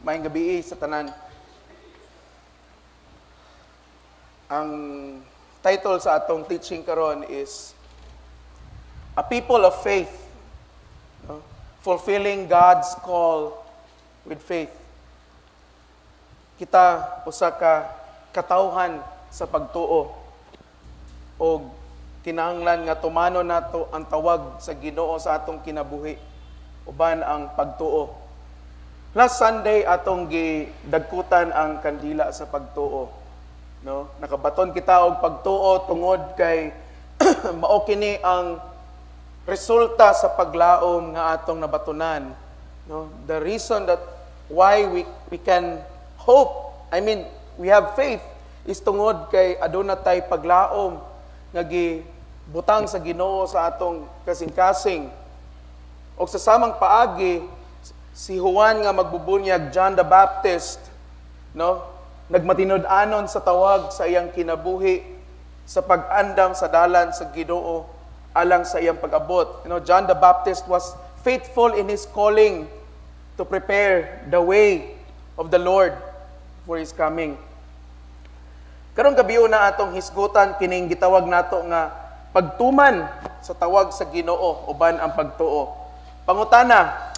Maayong gabi sa tanan. Ang title sa atong teaching karon is A People of Faith. No? Fulfilling God's Call with Faith. Kita usa ka katawhan sa pagtuo o kinahanglan nga tumano nato ang tawag sa Ginoo sa atong kinabuhi uban ang pagtuo. Last Sunday atong gidagkutan ang kandila sa pagtuo. No? Nakabaton kita og pagtuo tungod kay mao kini ang resulta sa paglaom nga atong nabatunan. No? The reason that why we can hope, we have faith is tungod kay aduna tay paglaom nga gibutang sa Ginoo sa atong kasing-kasing. O sa samang paagi, si Juan nga magbubunyag, John the Baptist, no? Nagmatinud-anon sa tawag sa iyang kinabuhi sa pag-andam sa dalan sa Ginoo alang sa iyang pag-abot. John the Baptist was faithful in his calling to prepare the way of the Lord for His coming. Karong gabi na atong hisgutan kining gitawag nato nga pagtuman sa tawag sa Ginoo uban ang pagtuo. Pangutana,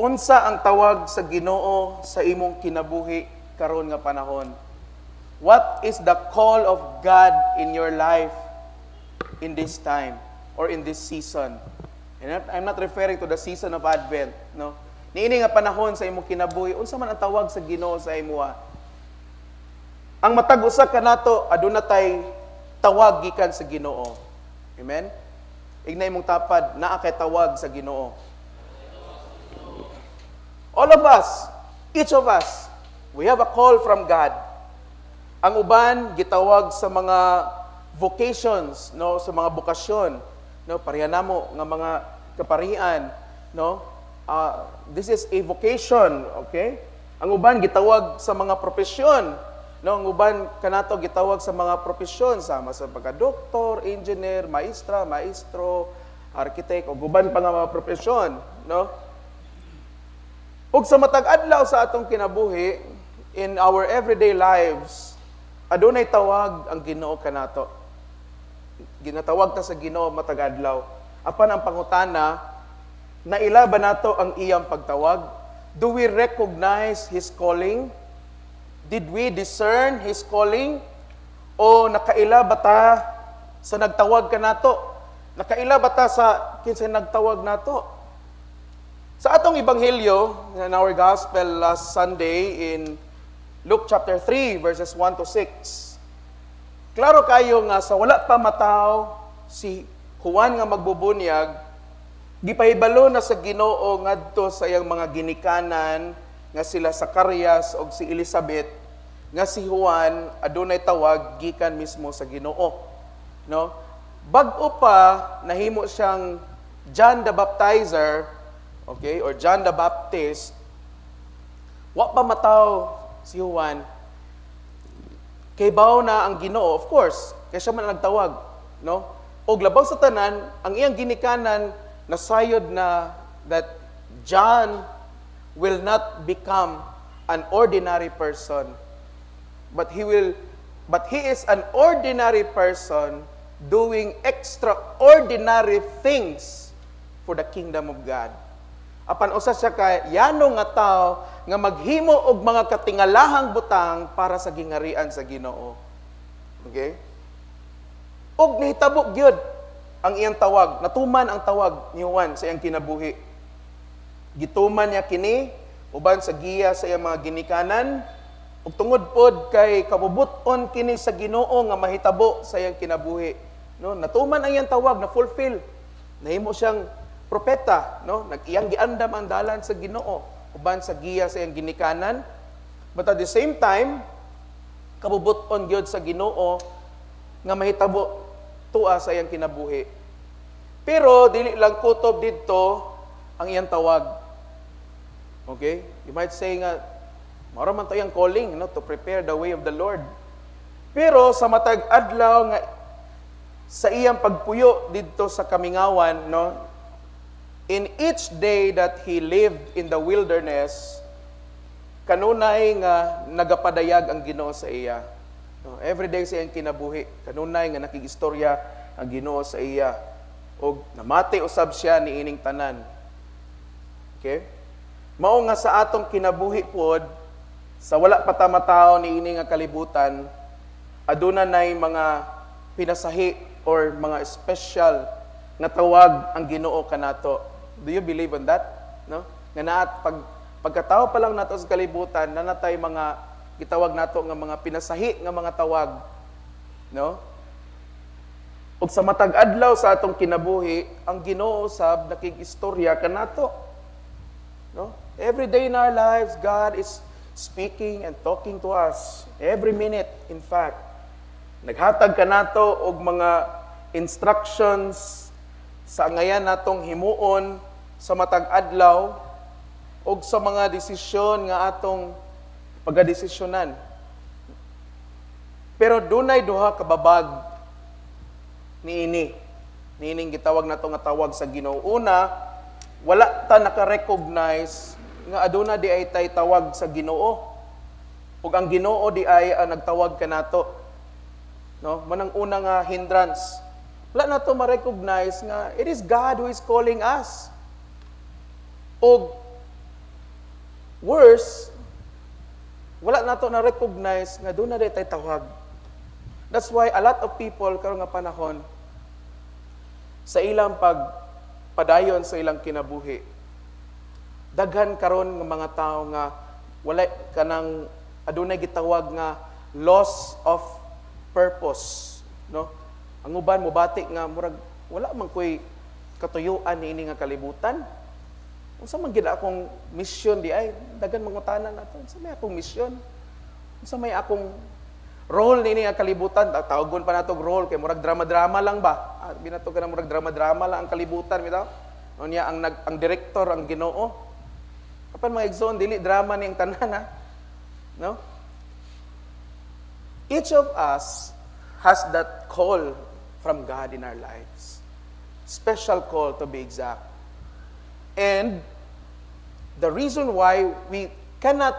unsa ang tawag sa Ginoo sa imong kinabuhi karon nga panahon? What is the call of God in your life in this time or in this season? And I'm not referring to the season of Advent, no? Niini nga panahon sa imong kinabuhi, unsa man ang tawag sa Ginoo sa imuha? Ang matag usa kanato aduna tay tawag gikan sa Ginoo. Amen. Ignay mong tapad naa kay tawag sa Ginoo. All of us, each of us, we have a call from God. Ang uban gitawag sa mga vocations, no, sa mga bokasyon, no, pareha namo nga mga kaparian, no? This is a vocation, okay? Ang uban gitawag sa mga propesyon, no? Ang uban kanato gitawag sa mga propesyon sama sa pagka-doktor, engineer, maestra, maestro, architect, ug uban pa nga mga propesyon, no? Ug sa matag adlaw sa atong kinabuhi in our everyday lives, adunay tawag ang Ginoo kanato. Ginatawag ta sa Ginoo matag adlaw. Apan ang pangutana, naila ba nato ang iyang pagtawag? Do we recognize His calling? Did we discern His calling? O nakaila ba ta sa nagtawag kanato? Nakaila ba ta sa kinsay nagtawag nato? Sa atong ebanghelyo, in our gospel last Sunday in Luke chapter 3 verses 1 to 6, klaro kayo nga sa wala pa mataw si Juan nga magbubunyag, gipahibalo na sa Ginoo ngadto sa iyang mga ginikanan nga sila Zacarias o si Elizabeth nga si Juan adunay tawag gikan mismo sa Ginoo. No? Bag-o pa nahimo siyang John the Baptizer, okay, or John the Baptist, wa pa mataw si Juan, kay bawo na ang Ginoo, of course, kaya siya man nagtawag, no? Og labaw sa tanan, ang iyang ginikanan nasayod na that John will not become an ordinary person, but he is an ordinary person doing extraordinary things for the kingdom of God. Apan usa siya kay yano nga tao nga maghimo og mga katingalahang butang para sa gingarian sa Ginoo. Okay? Og nahitabo gyud ang iyang tawag, natuman ang tawag ni Juan sa iyang kinabuhi. Gituman niya kini uban sa giya sa iyang mga ginikanan ug tungod pod kay kabubuton kini sa Ginoo nga mahitabo sa iyang kinabuhi. No, natuman ang iyang tawag na fulfill. Nahimo siyang propeta, no? Nag-iyang giandam ang dalan sa Ginoo uban sa giya sa iyang ginikanan. But at the same time, kabubuton gyud sa Ginoo nga mahitabo tua sa iyang kinabuhi. Pero dili lang kutob didto ang iyang tawag. Okay? You might say nga mao man to iyang calling, no, to prepare the way of the Lord. Pero sa matag adlaw nga sa iyang pagpuyo didto sa kamingawan, no, in each day that he lived in the wilderness, kanunay nga nagapadayag ang Ginoo sa iya. No, every day sa iyang kinabuhi, kanunay nga nakigistorya ang Ginoo sa iya. O namati usab siya ni ining tanan. Okay? Mao nga sa atong kinabuhi pod, sa wala pa ta mataw ni ini nga kalibutan, aduna nay mga pinasahi or mga special nga tawag ang Ginoo kanato. Do you believe on that? No? Nga naat pagkatao pa lang nato sa kalibutan, nanatay mga gitawag nato nga mga pinasahi nga mga tawag. No? Ug sa matag adlaw sa atong kinabuhi, ang Ginoo sab nakigistorya kanato. No? Every day in our lives, God is speaking and talking to us. Every minute, in fact. Naghatag kanato og mga instructions sa ngayan natong himuon sa matag adlaw og sa mga desisyon nga atong pagdesisyonan. Pero dunay duha ka babag niining gitawag nato nga tawag sa Ginoo. Una, wala ta naka-recognize nga aduna di ay tay tawag sa Ginoo. Ug ang Ginoo di ay nagtawag kanato. No? Manang una nga hindrance. Wala nato ma-recognize nga it is God who is calling us. Ug worse, wala nato na-recognize nga doon na di tay tawag. That's why a lot of people karon nga panahon sa ilang pagpadayon sa ilang kinabuhi, daghan karon nga mga tao nga wala kanang adunay gitawag nga loss of purpose, no? Ang uban mobati nga murag wala man koy katuyuan niini nga kalibutan. Unsa man gid akong mission di ay daghan mangutanan nato. Unsa may akong mission? Unsa may akong role niini nga kalibutan? Tawagon pa nato role kay murag drama-drama lang ba? Binato ka na murag drama-drama lang ang kalibutan bitaw. Unya ang director ang Ginoo. Kapan mga igsoon dili drama ni ang tanan ha. No? Each of us has that call from God in our lives. Special call to be exact. And the reason why we cannot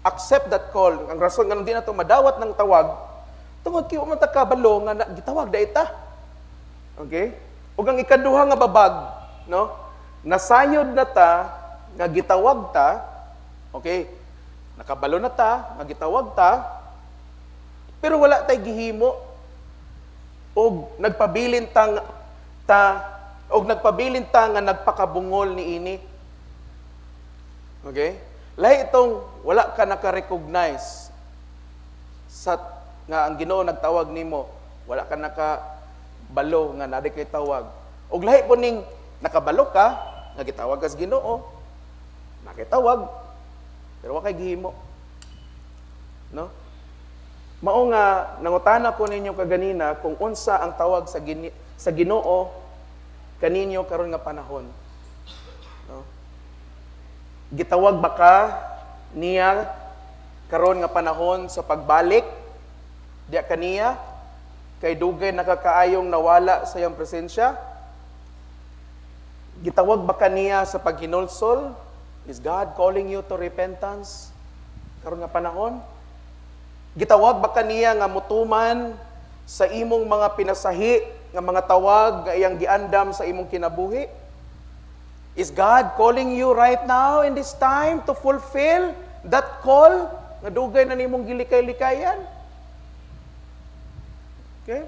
accept that call, ang rason nga hindi na ito madawat ng tawag, tungod kayo matakabalo nga gitawag da ita. Okay? O ang ikaduha nga babag, no? Nasayod na ta, nga gitawag ta, okay? Nakabalo na ta, nga gitawag ta, pero wala tay gihimo og nagpabilin ta nga nagpakabungol niini. Okay? Lahi itong wala ka naka-recognize sa nga ang Ginoo nagtawag nimo, wala ka nakabalo nga nadi kay tawag. Og lahi po ning nakabalo ka nga gitawag kas Ginoo, nakitawag pero wa kay gihimo. No? Mao nga nangutana ko ninyo kaganina kung unsa ang tawag sa Ginoo kaninyo karon nga panahon. No? Gitawag ba ka niya karon nga panahon sa pagbalik diya kaniya kay dugay nakakaayong nawala sa iyang presensya? Gitawag ba ka niya sa paghinulsol? Is God calling you to repentance karon nga panahon? Gitawag ba kaniya nga mutuman sa imong mga pinasahi nga mga tawag nga iyang giandam sa imong kinabuhi? Is God calling you right now in this time to fulfill that call nga dugay na nimong gilikay-likayan? Okay?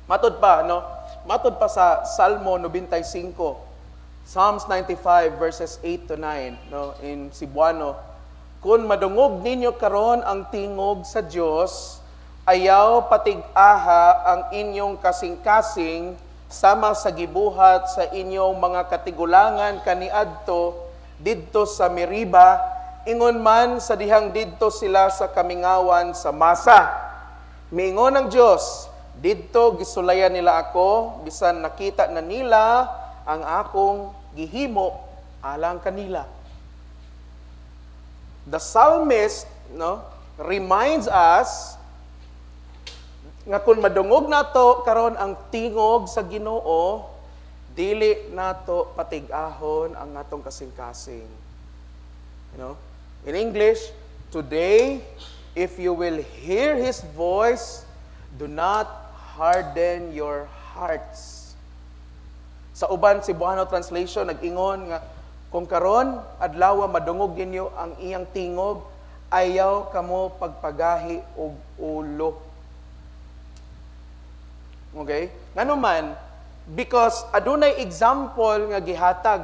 Matod pa, no? Matod pa sa Salmo 95, Psalms 95 verses 8 to 9, no? In Cebuano, kung madungog ninyo karon ang tingog sa Dios, ayaw patig-aha ang inyong kasing-kasing sama sa gibuhat sa inyong mga katigulangan kaniadto didto sa Meriba, ingon man sa dihang didto sila sa kamingawan sa Masa. Miingon ang Dios, didto gisulayan nila ako bisan nakita na nila ang akong gihimo alang kanila. The psalmist, no, reminds us nga kung madungog nato karon ang tingog sa Ginoo, dili nato patig-ahon ang atong kasing-kasing. You know? In English, today, if you will hear His voice, do not harden your hearts. Sa uban Cebuano translation, nag-ingon nga, kung karon adlaw madungog ninyo ang iyang tingog, ayaw kamo pagpagahi og ulo. Okay? Ngano man, because adunay example nga gihatag,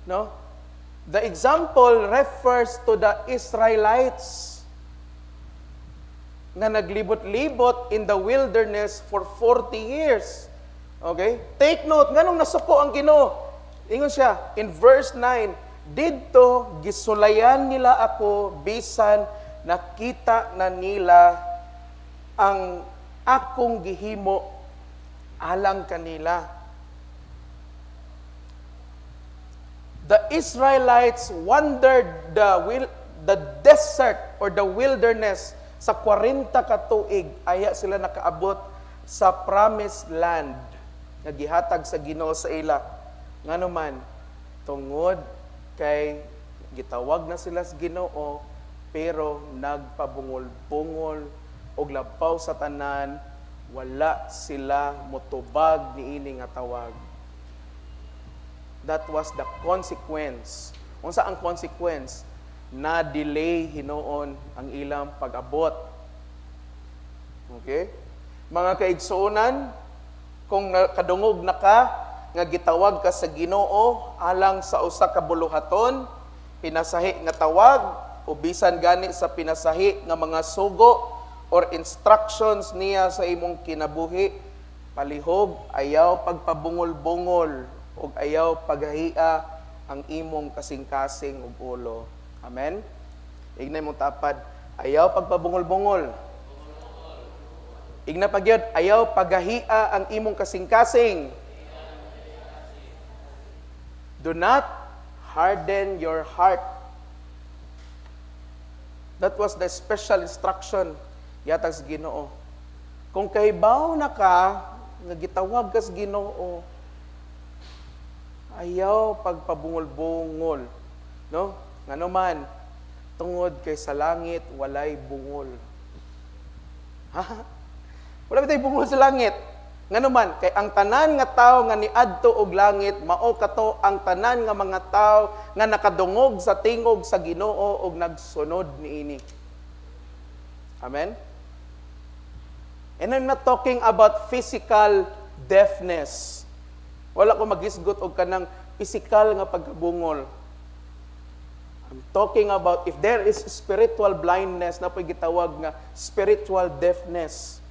no? The example refers to the Israelites na naglibot-libot in the wilderness for 40 years. Okay? Take note, nganong nasuko ang Ginoo? Ingon siya, in verse 9, didto gisulayan nila ako bisan nakita na nila ang akong gihimo alang kanila. The Israelites wandered the desert or the wilderness sa 40 ka tuig. Aya sila nakaabot sa promised land nga gihatag sa Ginoo sa ila. Ngano man, tungod kay gitawag na sila sa Ginoo, pero nagpabungol-bungol og labaw sa tanan, wala sila motubag niini nga tawag. That was the consequence. Unsa ang consequence? Na-delay hinuon ang ilang pag-abot. Okay? Mga kaigsuonan, kung kadungog na ka, nga gitawag ka sa Ginoo alang sa usa ka buluhaton, pinasahi nga tawag, o bisan gani sa pinasahi nga mga sugo or instructions niya sa imong kinabuhi, palihog, ayaw pagpabungol-bungol, ug ayaw paghahia ang imong kasing-kasing ug ulo. Amen? Ignay mong tapad, ayaw pagpabungol-bungol. Igna pagyod, ayaw paghahia ang imong kasing-kasing. Do not harden your heart. That was the special instruction yatag sa Ginoo. Kung kahibaw na ka, nga gitawag ka sa Ginoo, ayaw pagpabungol-bungol. No? Ngano man, tungod kay sa langit, walay bungol. Ha? Wala ba tayo bungol sa langit? Ngano man, kay ang tanan nga tao nga niadto og langit, mao kato ang tanan nga mga tao nga nakadungog sa tingog sa Ginoo og nagsunod niini. Amen? And I'm not talking about physical deafness. Wala ko magisgot og kanang physical nga pagkabungol. I'm talking about if there is spiritual blindness, na po'y gitawag nga spiritual deafness.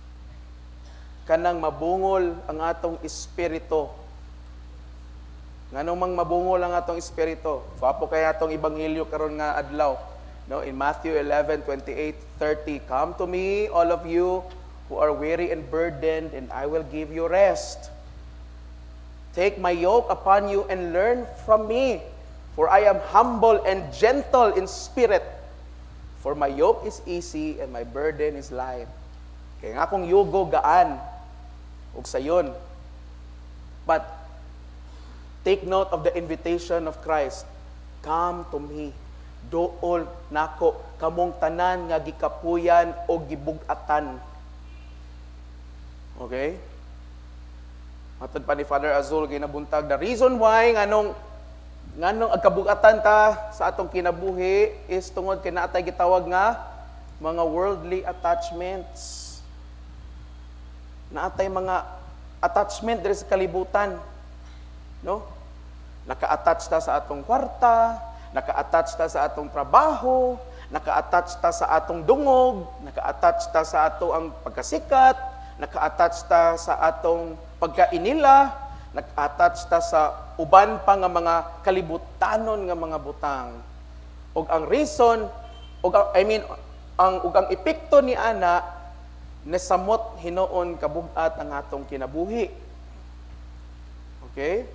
Kanang mabungol ang atong espiritu. Nganong mang mabungol ang atong espiritu? Fapo kay atong ebanghelyo karon nga adlaw. No, in Matthew 11:28-30, come to me, all of you who are weary and burdened, and I will give you rest. Take my yoke upon you and learn from me, for I am humble and gentle in spirit. For my yoke is easy and my burden is light. Kaya nga akong yugo gaan, ug sayon. But take note of the invitation of Christ. Come to me, dool nako, kamong tanan nga gikapuyan o gibug-atan. Okay? Matod pa ni Father Azul ginabuntag, the reason why nganong agkabugatan ta sa atong kinabuhi is tungod kay naatay gitawag nga mga worldly attachments. Naatay mga attachment diri sa kalibutan. No? Naka-attach ta sa atong kwarta, naka-attach ta sa atong trabaho, naka-attach ta sa atong dungog, naka-attach ta sa ato ang pagkasikat, naka-attach ta sa atong pagkainila, nag-attach ta sa uban pa nga mga kalibutanon nga mga butang. Og ang reason, ang epekto ni ana nesamot hinuon kabugat ang atong kinabuhi. Okay?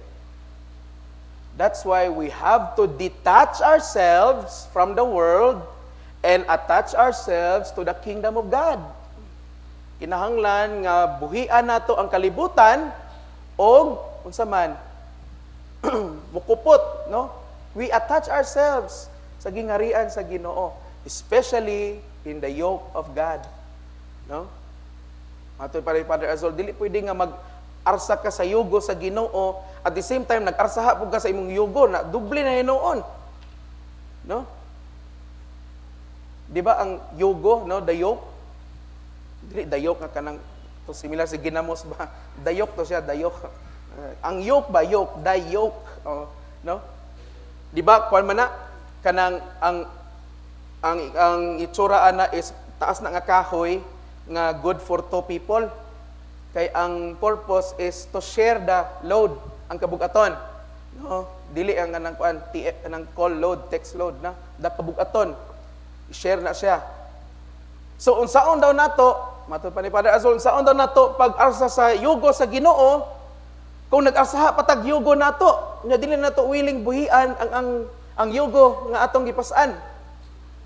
That's why we have to detach ourselves from the world and attach ourselves to the kingdom of God. Kinahanglan nga buhian nato ang kalibutan o unsa man mukupot, no? We attach ourselves sa gingarian sa Ginoo, especially in the yoke of God, no? Ato pa rin Father Azol, dili pwede nga mag-arsa ka sa yugo sa Ginoo at the same time nag-arsaha pud ka sa imong yugo na doble na hinuon, no? Di ba ang yugo, no, the yoke? Dili the yoke nga kanang to similar sa ginamos ba? The yoke to siya, the yoke. Ang yoke ba, yoke, the yoke, no? Di ba kuan man na kanang ang itsura ana is taas na nga kahoy nga good for two people. Kay ang purpose is to share the load, ang kabugaton. No, dili ang kanang kuan ang call load, text load na, the kabugaton. I-share na siya. So unsaon daw nato, matud pa ni Father Azul, unsaon daw nato pag-arsa sa yugo sa Ginoo? Kung nag-arsaha patag yugo nato, nya dili nato willing buhian ang yugo nga atong gipas-an.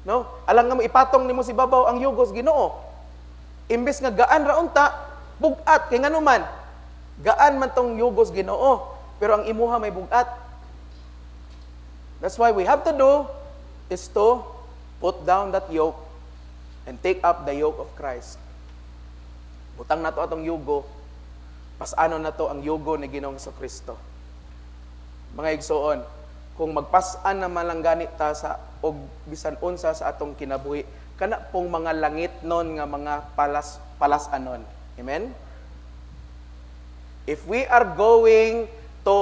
No? Alang nga mo ipatong nimo si babaw ang yugo sa Ginoo. Imbes nga gaan ra unta, bugat kay ngano man. Gaan man tong yugo sa Ginoo, pero ang imuha may bugat. That's why we have to do is to put down that yoke and take up the yoke of Christ. Butang nato atong yugo, pasano na to ang yugo ni Ginoong Kristo. Mga igsoon, kung magpasan naman lang ganit ta sa og bisan unsa sa atong kinabuhi, kana pong mga langit non nga mga palasanon. Amen? If we are going to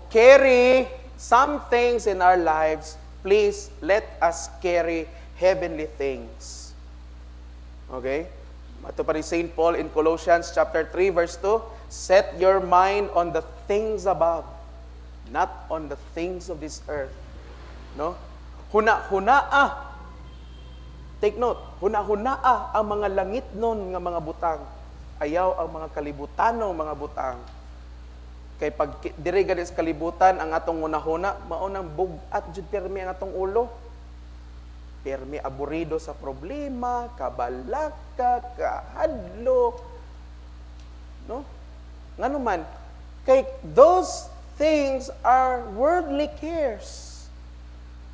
carry some things in our lives, please let us carry heavenly things. Okay? Ito pa rin St. Paul in Colossians chapter 3 verse 2, set your mind on the things above, not on the things of this earth. No? Huna-hunaa. Take note, huna-hunaa ang mga langit nun nga mga butang. Ayaw ang mga kalibutano mga butang. Kay pag diri gani sa kalibutan ang atong hunahuna, maunang bugat jud permi ang atong ulo. Permi aburido sa problema, kabalaka, kahadlo. No? Ngano man, kay those things are worldly cares.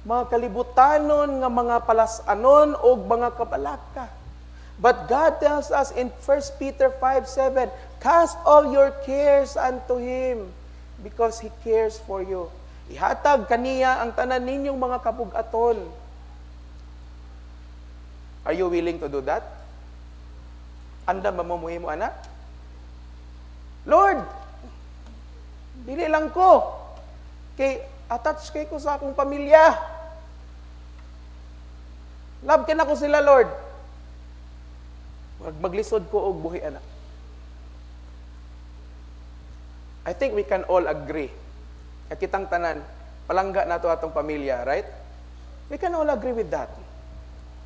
Mga kalibutanon nga mga palasanon o mga kabalaka. But God tells us in 1 Peter 5:7, cast all your cares unto Him because He cares for you. Ihatag kaniya ang tanan ninyong mga kabugaton. Are you willing to do that? Anda mamuhi mo, anak? Lord, dili lang ko. Kay attach kay ko sa akong pamilya. Love ka na ko sila, Lord. Maglisod ko og buhi, anak. I think we can all agree. Kitang tanan, palangga na to atong pamilya, right? We can all agree with that.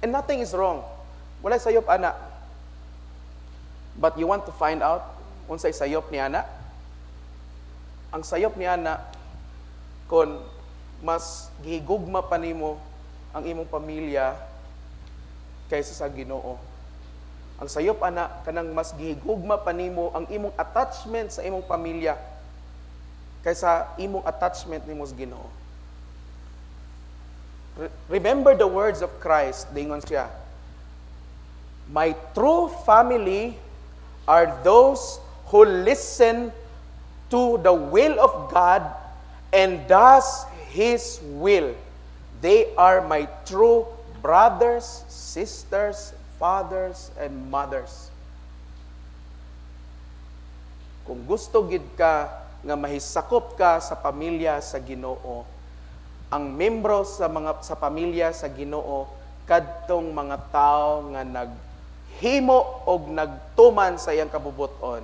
And nothing is wrong. Wala sayop, anak. But you want to find out unsay sayop ni anak? Ang sayop ni anak, kung mas gihigugma pa nimo ang imong pamilya kaysa sa Ginoo. Ang sayop, anak, kanang mas gihigugma pa nimo ang imong attachment sa imong pamilya kaysa imong attachment nimo sa Ginoo. Remember the words of Christ, dingon siya, my true family are those who listen to the will of God and does His will. They are my true brothers, sisters, fathers, and mothers. Kung gusto gid ka nga mahisakop ka sa pamilya sa Ginoo, ang membro sa pamilya sa Ginoo kadtong mga tao nga naghimo og nagtuman sa iyang kabubuton.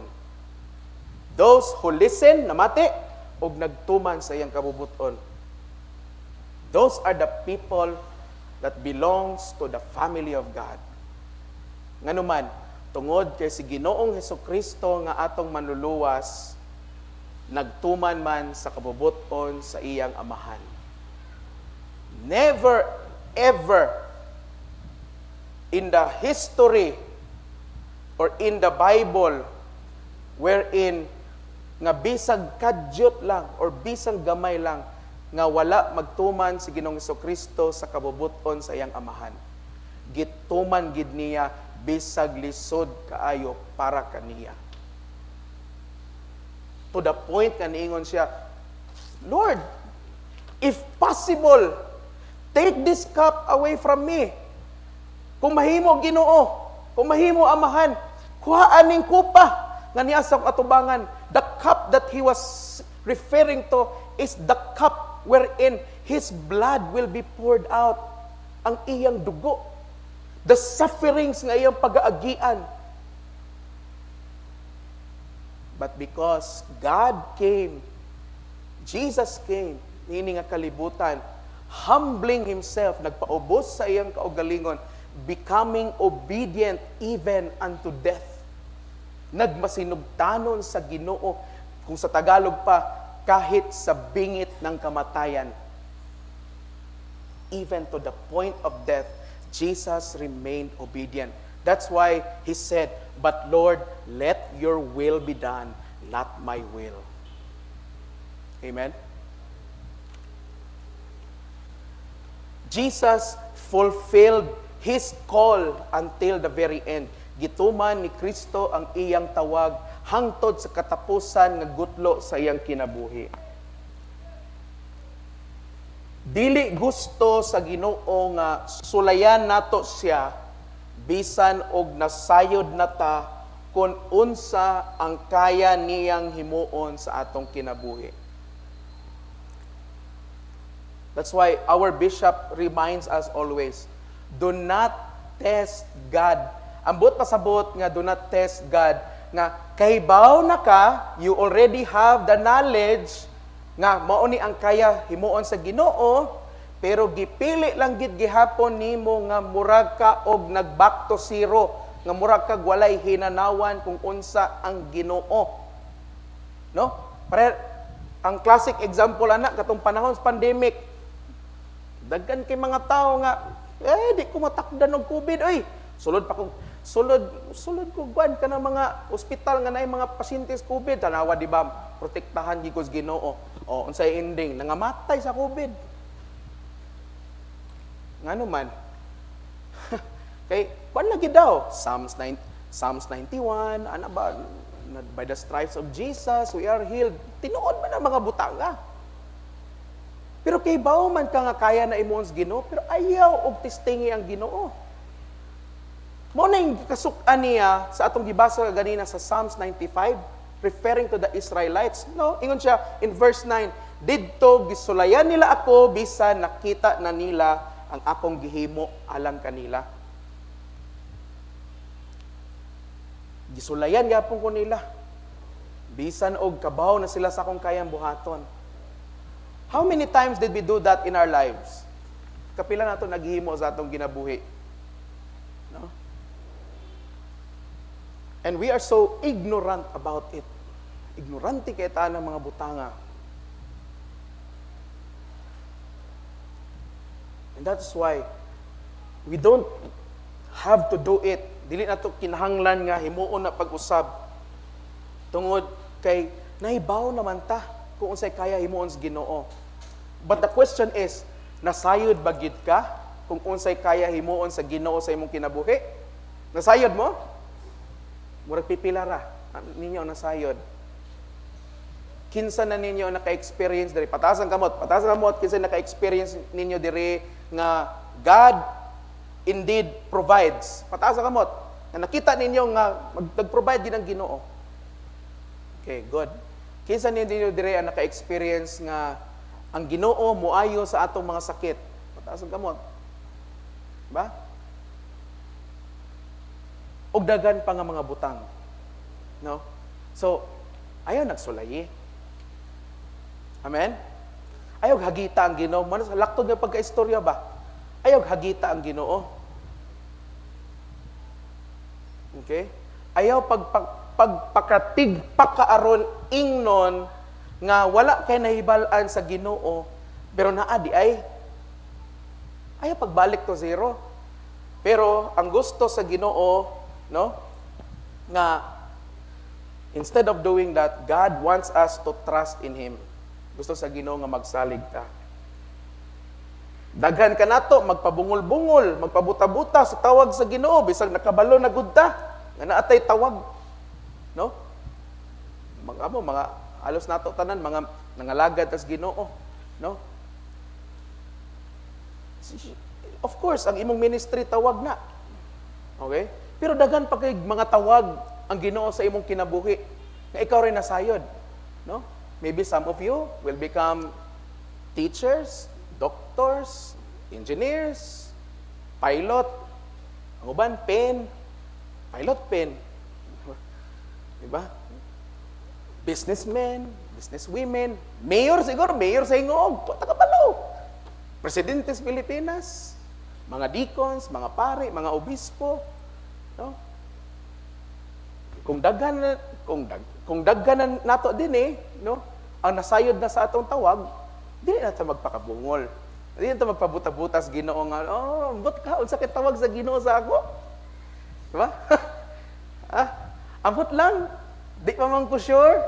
Those who listen, namati, og nagtuman sa iyang kabubuton. Those are the people that belongs to the family of God. Nganuman, tungod kay si Ginoong Hesukristo nga atong manluluwas, nagtuman man sa kabubuton sa iyang amahan. Never, ever in the history or in the Bible wherein nga bisag kadyot lang or bisag gamay lang nga wala magtuman si Ginoong Jesucristo sa kabubuton sa iyang amahan. Gituman gid niya bisag lisod kaayo para kaniya. To the point nga niingon siya, Lord, if possible, take this cup away from me. Kung mahimo Ginoo, kung mahimo Amahan, kuhaan ning kupa nga niya sa atubangan. The cup that he was referring to is the cup wherein his blood will be poured out. Ang iyang dugo. The sufferings nga iyang pag-aagian. But because God came, Jesus came, meaning nga kalibutan, humbling Himself, nagpaubos sa iyang kaugalingon, becoming obedient even unto death. Nagmasinugtanon sa Ginoo, kung sa Tagalog pa, kahit sa bingit ng kamatayan. Even to the point of death, Jesus remained obedient. That's why He said, "But Lord, let your will be done, not my will." Amen? Jesus fulfilled His call until the very end. Gituman ni Kristo ang iyang tawag hangtod sa katapusan nga gutlo sa iyang kinabuhi. Dili gusto sa Ginoo nga sulayan nato siya bisan og nasayod na ta kung unsa ang kaya niyang himuon sa atong kinabuhi. That's why our bishop reminds us always, do not test God. Ambot pasabot nga do not test God, nga kahibaw na ka, you already have the knowledge nga mao ni ang kaya himuon sa Ginoo, pero gipili lang gid gihapon nimo nga murag ka og nag-back to zero, nga murag kag walay hinanawan kung unsa ang Ginoo. No? Para ang classic example ana katong panahon sa pandemic. Daghan kay mga tao nga di ko matakdan og COVID oy. Sulod ko guan ka ng mga ospital nga naay mga pasyente sa COVID. Tanawa di ba protektahan gyud ko sa Ginoo. O unsay ending nangamatay sa COVID. Ngano man? Kay kuan lagi daw Psalms 91 ana ba by the stripes of Jesus we are healed. Tinuod man ang mga butanga. Pero kay bao man ka nga kaya na imong Ginoo, pero ayaw og testingi ang Ginoo. Mo na yung kasuk-an niya sa atong gibasa ganina sa Psalms 95, referring to the Israelites. No, ingon siya in verse 9, didto gisulayan nila ako bisan nakita na nila ang akong gihimo alang kanila. Gisulayan gyapon ko nila. Bisan og kabaw na sila sa akong kayang buhaton. How many times did we do that in our lives? Kapila nato naghihimo sa atong ginabuhi. No? And we are so ignorant about it. Ignorante kay ta ng mga butanga. And that's why we don't have to do it. Dili nato kinahanglan nga himuon na pag-usab. Tungod kay nahibaw naman ta kung unsay kaya himuon sa Ginoo. But the question is, nasayod ba gid ka kung unsay kaya himuon sa Ginoo sa imong kinabuhi? Nasayod mo? Murag pipila ra ninyo nasayod. Kinsa na ninyo naka-experience diri? Pataas ang kamot, kinsa naka-experience ninyo diri nga God indeed provides. Pataas ang kamot. Na nakita ninyo nga nag-provide gid ang Ginoo. Okay, good. Kinsa ninyo dire ang naka-experience nga ang Ginoo moayo sa atong mga sakit? Pataas ang kamot. Ba? Og daghan pa nga mga butang. No? So, ayaw nagsulayi. Amen? Ayaw hagita ang Ginoo. Manos laktod nga pagka-istorya ba? Ayaw hagita ang Ginoo. Okay? Ayaw pagpakatig pakaaron ingnon nga wala kay nahibal-an sa Ginoo pero naa di ay ayaw pagbalik to zero. Pero ang gusto sa Ginoo no nga Instead of doing that, God wants us to trust in Him. Gusto sa Ginoo nga magsalig ta. Daghan ka nato, magpabungol-bungol, magpabuta-buta sa tawag sa Ginoo, bisag nakabalo na gud ta, nga naatay tawag. No? Mga alos nato tanan, mga nangalagad as Ginoo. No? Of course, ang imong ministry tawag na. Okay? Pero daghan pa kay mga tawag ang Ginoo sa imong kinabuhi nga ikaw rin nasayod. No? Maybe some of you will become teachers, doctors, engineers, pilot. Ang uban, pilot pen. Diba? Businessmen, businesswomen, mayor siguro, mayor sa Ingog, takabalo. Presidente sa Pilipinas, mga deacons, mga pare, mga obispo, no? Kung daghan nato din no? Ang nasayod na sa atong tawag, dili na ta magpakabungol. Dili na ta magpabuta-butas Ginoo nga, but ka unsa kay tawag sa Ginoo sa ako? Diba? Ambot lang. Di pa man ko sure.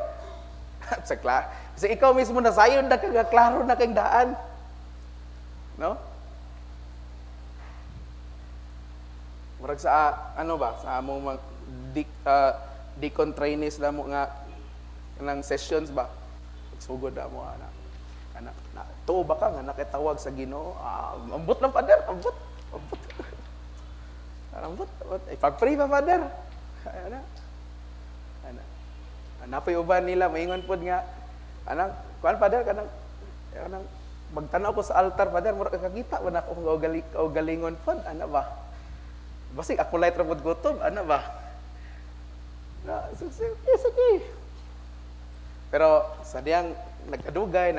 Kasi ikaw mismo nasayod na kag klaro na kang daan. No? Murag sa sa among deacon trainees na mo nga ng sessions ba? Sugod na mo ana tuo ba ka nga nakitawag sa Ginoo? Ambot lang pader, ambot. Ambot. Ipag-pray pa pader. Napoy uban nila maingon pod nga kuan pader kanang magtanaw ko sa altar pader murag kakita man ako galingon pod ba? Basig ako light ra pod gutom ba? Sige. Pero sa diyang nagkadugay,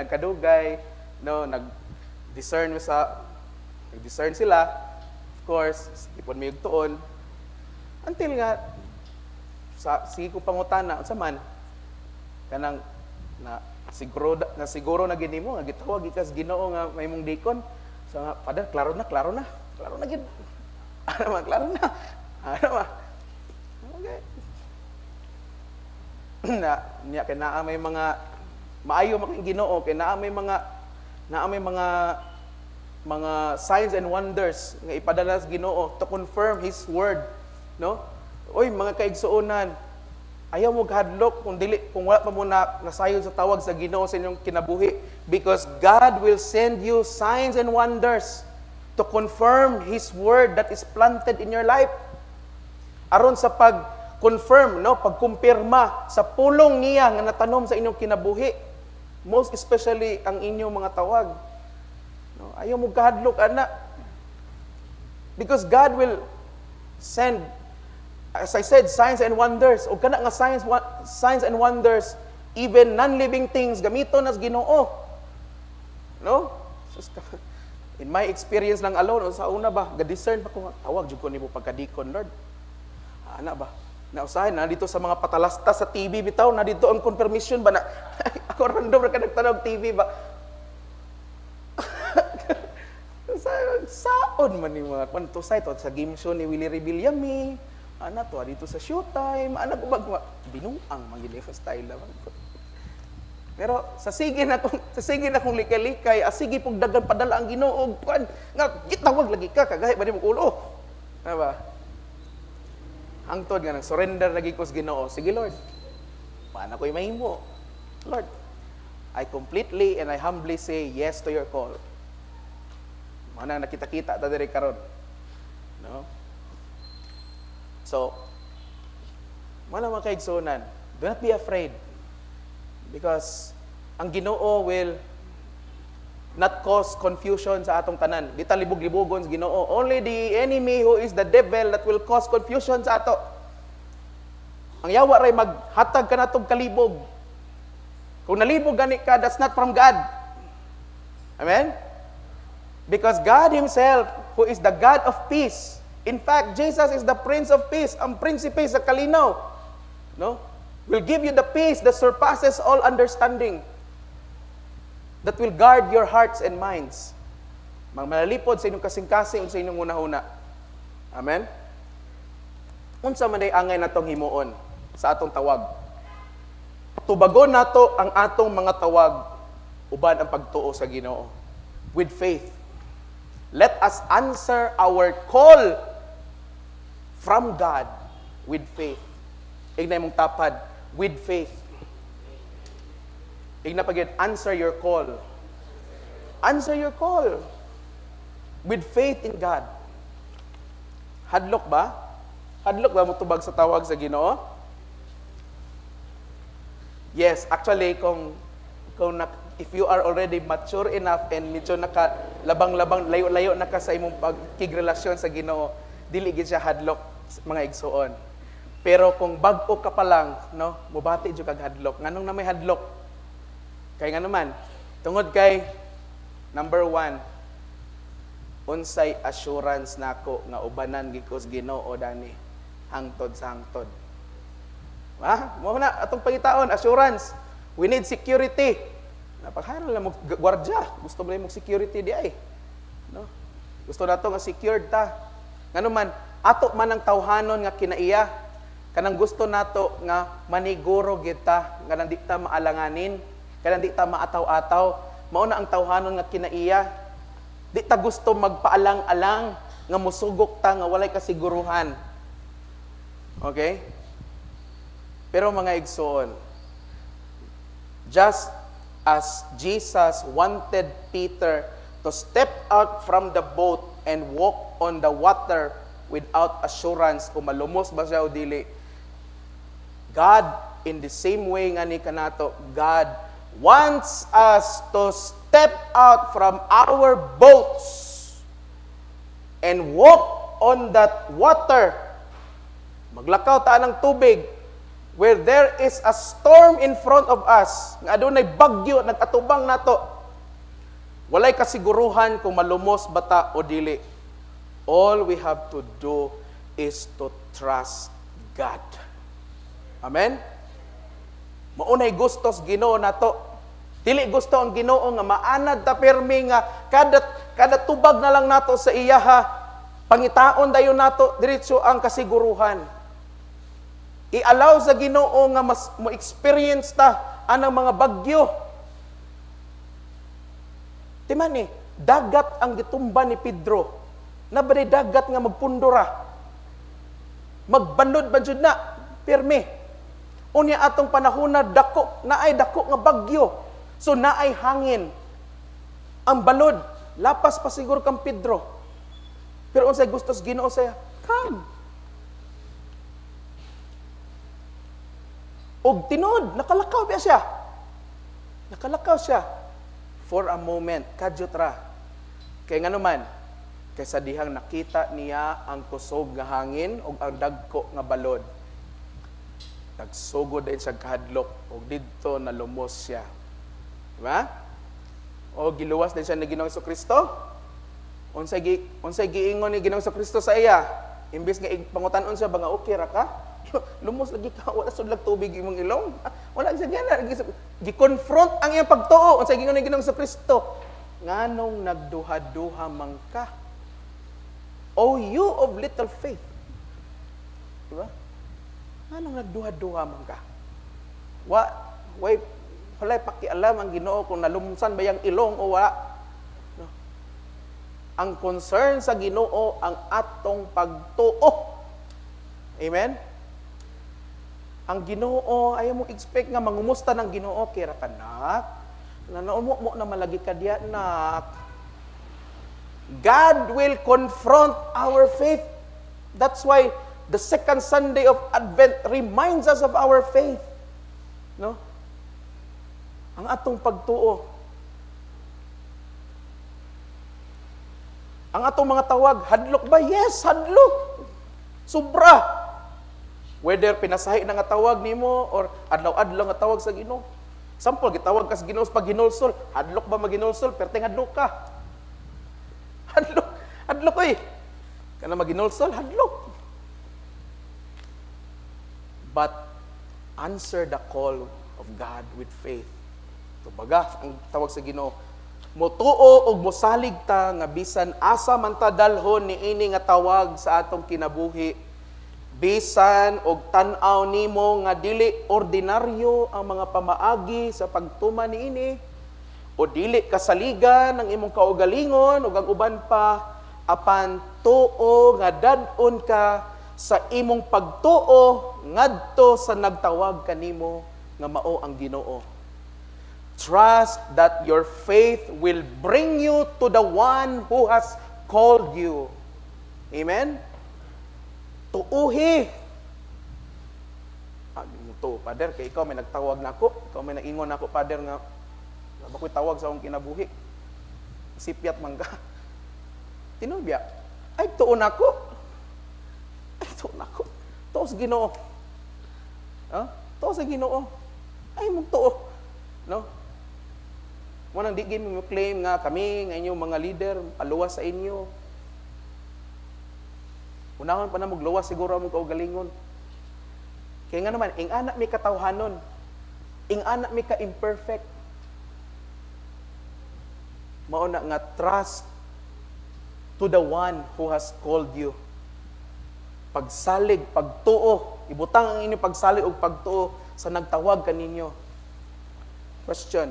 no, nag-discern sila, of course, ipon may yugtuon, until nga, sige ko pangutana, unsa man, kanang, siguro na ginimo, nga gitawag ikas Ginoo nga may mong deacon, so nga, Father, klaro na gid, klaro na, okay. Niya kay naa may mga maayo makang Ginoo kay naa may mga signs and wonders nga ipadala sa Ginoo to confirm His word, no? Oy mga kaigsuonan, ayaw mo hadlok kung wala pa mo nasayod sa tawag sa Ginoo sa inyong kinabuhi, because God will send you signs and wonders to confirm His word that is planted in your life. Aron sa pag-confirm, no, pagkumpirma sa pulong niya nga natanom sa inyong kinabuhi, most especially ang inyong mga tawag. No, ayaw mo kahadlok ana, because God will send, as I said, signs and wonders. O kana nga signs and wonders, even non-living things gamiton as Ginoo. No? In my experience lang alone, sa una ba, ga-discern pa ko, tawag jud ko nimo pagka-deacon, Lord. Ana ba? Nausahin na dito sa mga patalasta sa TV bitaw, na dito ang confirmation ba na ako random ra ka nagtanong TV ba? Saon man ni mga kwanto sa ito sa game show ni Willie Rebillami. Ana to dito sa Showtime, ana ko ba binuang magili style naman ko. Pero sa sige na kung likay-likay, sige pug dagan padala ang Ginoo kwan nga gitawag lagi ka kagahi ba nimo ulo. Diba? Hangtod nga nang surrender lagi ko sa Ginoo. Sige Lord, paano ko'y mahimo? Lord, I completely and I humbly say yes to your call. Mana nakita-kita ta diri karon. No? So, mana mga kaigsunan, do not be afraid, because ang Ginoo will not cause confusion sa atong tanan. Di ta libog-libogon sa Ginoo. Only the enemy who is the devil that will cause confusion sa ato. Ang yawa ray maghatag ka natong kalibog. Kung nalibog gani ka, that's not from God. Amen? Because God Himself, who is the God of peace, in fact, Jesus is the Prince of Peace, ang prinsipe sa kalinaw, no? Will give you the peace that surpasses all understanding, that will guard your hearts and minds. Malalipod sa inyong kasing-kasing, sa inyong una-una. Amen? Unsa man day angay natong himuon sa atong tawag. tubagon nato ang atong mga tawag uban ang pagtuo sa Ginoo with faith. Let us answer our call from God with faith. Ignay mong tapad, with faith. Igna pagid, answer your call. Answer your call with faith in God. Hadlok ba? Hadlok ba mo tubag sa tawag sa Ginoo? Yes, actually, if you are already mature enough and medyo labang-labang, layo-layo na ka sa imong pagkigrelasyon sa Ginoo, dili gid siya hadlok, mga igsuon. Pero kung bag-o ka pa lang, no, mubati jud kag hadlok. Nganong na may hadlok? Kay nga naman, tungod kay number 1, unsay assurance nako nga ubanan gikos Ginoo dani hangtod sa hangtod. Mo na atong pangitaon, assurance. We need security. Napakaharal lang mo gwardiya. Gusto mo lang mo security di ay. No? Gusto nato nga secured ta. Ngano man ato man ang tawhanon nga kinaiya. Kanang gusto nato nga maniguro kita, nga nang di ta maalanganin, kanang di ta maataw-ataw. Mao na ang tawhanon nga kinaiya. Di ta gusto magpaalang-alang nga musugok ta nga walay kasiguruhan. Okay? Pero mga igsoon, just as Jesus wanted Peter to step out from the boat and walk on the water without assurance kung malumos ba siya o dili, God, in the same way nga ni kanato, God wants us to step out from our boats and walk on that water. Maglakaw ta ng tubig where there is a storm in front of us, nga adunay bagyo nagatubang nato. Walay kasiguruhan kung malumos bata o dili. All we have to do is to trust God. Amen? Maunay gustos Ginoo nato. Dili gusto ang Ginoo nga maanad ta permi nga kada tubag na lang nato sa iya ha. Pangitaon dayon nato diretso ang kasiguruhan. I-allow sa Ginoo nga mas mo-experience ta anang mga bagyo. Timan dagat ang gitumba ni Pedro. Nabari dagat nga magpundura. Magbanod ba jud na pirmi. Unya atong panahon na naay dako nga bagyo. So naay hangin. Ang balod lapas pa siguro kang Pedro. Pero unsay gustos Ginoo saya? Come. Og tinod, nakalakaw ba siya? Nakalakaw siya. For a moment, kadyutra. Kaya nga naman, kaysa dihang nakita niya ang kusog nga hangin o ang dagko nga balod. Nagsugod din siya kahadlok o dito nalumos siya. Diba? O giluwas din siya ni Ginoong Jesucristo. Unsay giingon ni Ginoong Jesucristo sa iya. Imbis nga pangutan-on siya, ba nga okay ra ka? Lumos lagi ka, wala sudlag tubig imong ilong. Wala siya gana. Gi-confront ang iyang pagtuo. Unsay giingon ni Ginoong Jesucristo? Nganong nagduha-duha man ka? O you of little faith. Diba? Nganong nagduha-duha man ka? Walay pakialam ang Ginoo kung nalumsan ba yang ilong o wala. No? Ang concern sa Ginoo ang atong pagtuo. Amen? Ang Ginoo, ayaw mo expect nga mangumusta ng Ginoo, kira ka nak. Nanaumo mo na malagi ka diya, nak. God will confront our faith. That's why the second Sunday of Advent reminds us of our faith. No? Ang atong pagtuo. Ang atong mga tawag, hadlok ba? Yes, hadlok. Sobra. Whether pinasahi na nga tawag nimo or adlaw-adlaw nga tawag sa Ginoo. Sample gitawag ka sa Ginoo pag ginulsol, hadlok ba maginulsol? Perteng hadlok ka. Hadlok oy. Kana maginulsol, hadlok. But answer the call of God with faith. Tubaga ang tawag sa Ginoo. Motuo og mosalig ta nga bisan asa man ta dalhon niini nga tawag sa atong kinabuhi. Bisan og tan-aw nimo nga dili ordinaryo ang mga pamaagi sa pagtuman niini, o dili kasaligan ang imong kaugalingon ug ang uban pa, apan tuo nga dad-on ka sa imong pagtuo ngadto sa nagtawag kanimo nga mao ang Ginoo. Trust that your faith will bring you to the one who has called you. Amen? Tuuhi. To, Pader, kay ikaw may nagtawag na ako. Ikaw may naingon na ako, Pader, nga bakoy tawag sa akong kinabuhi. Sipyat man ka. Tinubya. Ay, tuon ako. Ay, tuon ako. Tuo sa Ginoo. Ha? Tuo sa Ginoo. Ay, mong tuo. No? Munang di gin mo claim nga kami, nga inyong mga leader, paluwas sa inyo. Unahon pa na magluwas siguro ang kaugalingon. Kaya nga naman, ing anak mi katawhanon. Ing anak mi ka-imperfect. Mauna nga trust to the one who has called you. Pagsalig, pagtuo. Ibutang ang inyong pagsalig o pagtuo sa nagtawag kaninyo. Question.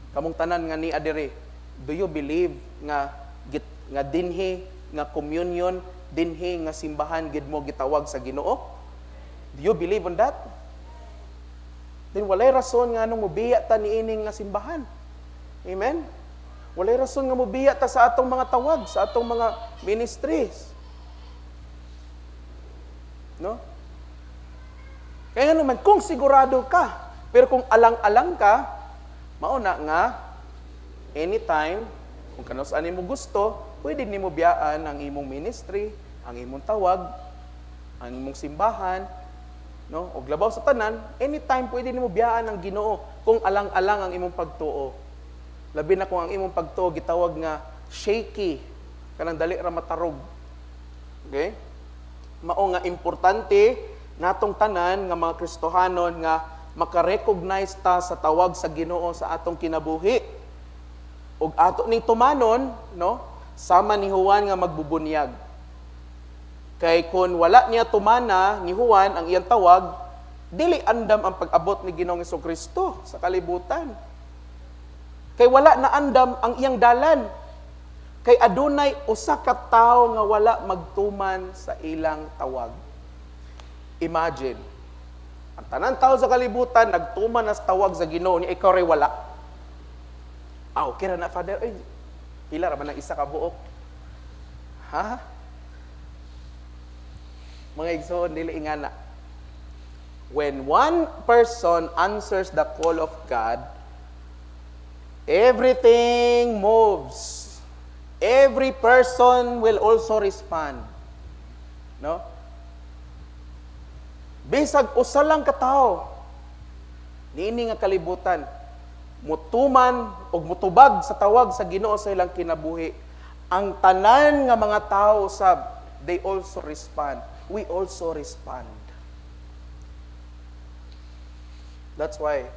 Kamong tanan nga ni adire, do you believe nga dinhi, nga communion, dinhi nga simbahan gid mo gitawag sa Ginoo? Do you believe on that? Then walay rason nga nung mubiya ta niining nga simbahan. Amen? Walay rason nga mubiya ta sa atong mga tawag, sa atong mga ministries. No? Kaya naman, kung sigurado ka, pero kung alang-alang ka, mauna nga, anytime, kung kanus-an mo gusto, pwede nimo biyaan ang imong ministry, ang imong tawag, ang imong simbahan, no? O labaw sa tanan, anytime pwede nimo biyaan ang Ginoo kung alang-alang ang imong pagtuo. Labi na kung ang imong pagtuo gitawag nga shaky, kanang dali ra matarog. Okay? Mao nga importante natong tanan nga mga Kristohanon nga makarecognize ta sa tawag sa Ginoo sa atong kinabuhi. Ug ato ning tumanon, no? Sama ni Juan nga magbubunyag. Kay kun wala niya tumana ni Juan ang iyang tawag, dili andam ang pag-abot ni Ginoong Hesukristo sa kalibutan. Kay wala na andam ang iyang dalan. Kay adunay usa ka tawo nga wala magtuman sa ilang tawag. Imagine, ang tanan tao sa kalibutan nagtuman na sa tawag sa Ginoo, ni ikaw ray wala. Okay ra na, Father. Ay, pila ra man ang isa ka buok. Ha? Mga igsoon, dili ingana. When one person answers the call of God, everything moves. Every person will also respond. No? Bisag usa lang ka tawo, niini nga kalibutan, mutuman o mutubag sa tawag sa Ginoo sa ilang kinabuhi, ang tanan nga mga tao sab, they also respond. We also respond. That's why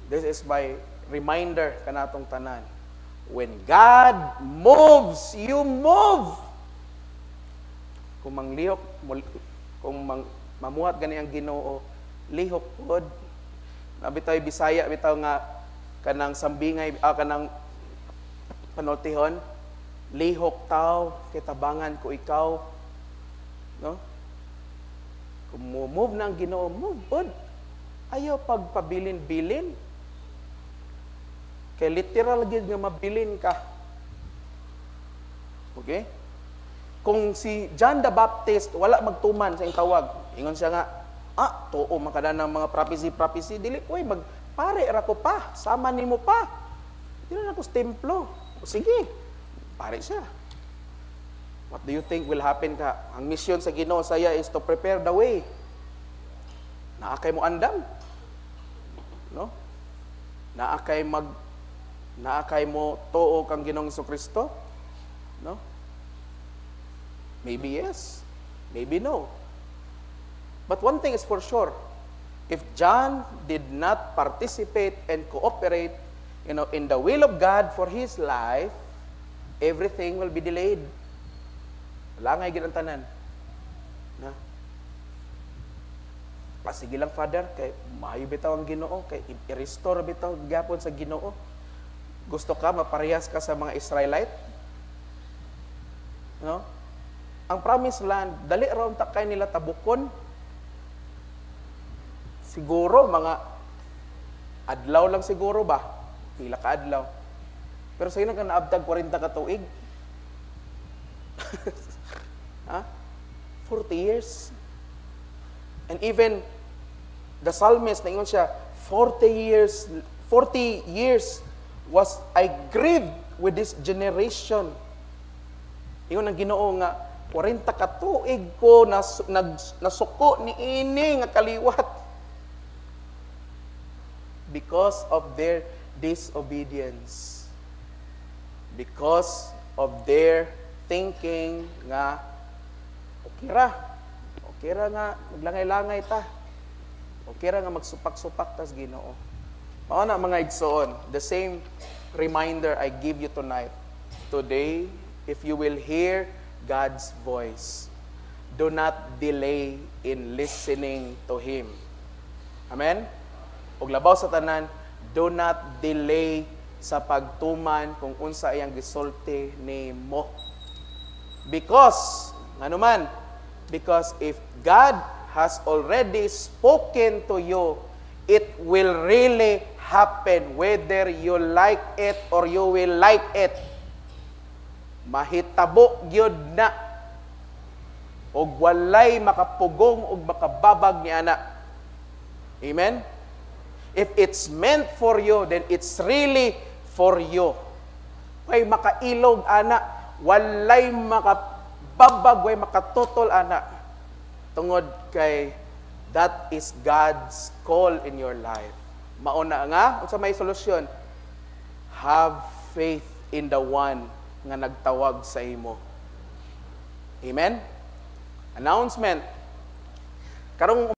this is my reminder kanatong tanan. When God moves, you move. Kung manglihok, mamuhat gani ang Ginoo, lihok pod. Nabitaw Bisaya bitaw nga kanang sambingay kanang panultihon, lihok taw kitabangan ko ikaw. No? Kung move na ang Ginoo, move pod. Ayaw pagpabilin-bilin. Kay literal gid nga mabilin ka. Okay? Kung si John the Baptist wala magtuman sa iyang tawag, ingon siya nga, tuo man kada ng mga prophecy, dili ko magpare ra ko pa, sama nimo pa. Dili na ko sa templo. O sige, pare siya. What do you think will happen ka? Ang mission sa Ginoo saya is to prepare the way. Naakay mo andam. No? Naakay mo tuo kang Ginoong Hesukristo? No? Maybe yes, maybe no. But one thing is for sure, if John did not participate and cooperate, in the will of God for his life, everything will be delayed. Wala nga gid ang tanan. Na? Sige lang, Father, kay maayo bitaw ang Ginoo, kay i-restore bitaw gyapon sa Ginoo. Gusto ka maparehas ka sa mga Israelite? No? Ang promised land, dali ra unta kay nila tabukon. Siguro mga adlaw lang siguro ba? Pila ka adlaw. Pero sa inang ka naabtag 40 ka tuig. Ha? 40 years. And even the psalmist, naingon siya, 40 years was I grieved with this generation. Ingon ang Ginoo nga, 40 ka tuig ko nasuko ni ini nga kaliwat. Because of their disobedience. Because of their thinking nga, okay ra nga, maglangay-langay ta. Okay ra nga magsupak-supak tas Ginoo. Mao na mga igsoon, the same reminder I give you tonight. Today, if you will hear God's voice, do not delay in listening to Him. Amen? Ug labaw sa tanan, do not delay sa pagtuman kung unsa iyang gisulti nimo. Because if God has already spoken to you, it will really happen whether you like it or you will like it. Mahitabo gyud na. Og walay makapugong og makababag ni ana. Amen? If it's meant for you, then it's really for you. Way makailog ana, walay makababag, way makatutol ana. Tungod kay that is God's call in your life. Mauna nga, unsa may solusyon? Have faith in the one nga nagtawag sa imo. Amen? Announcement. Karong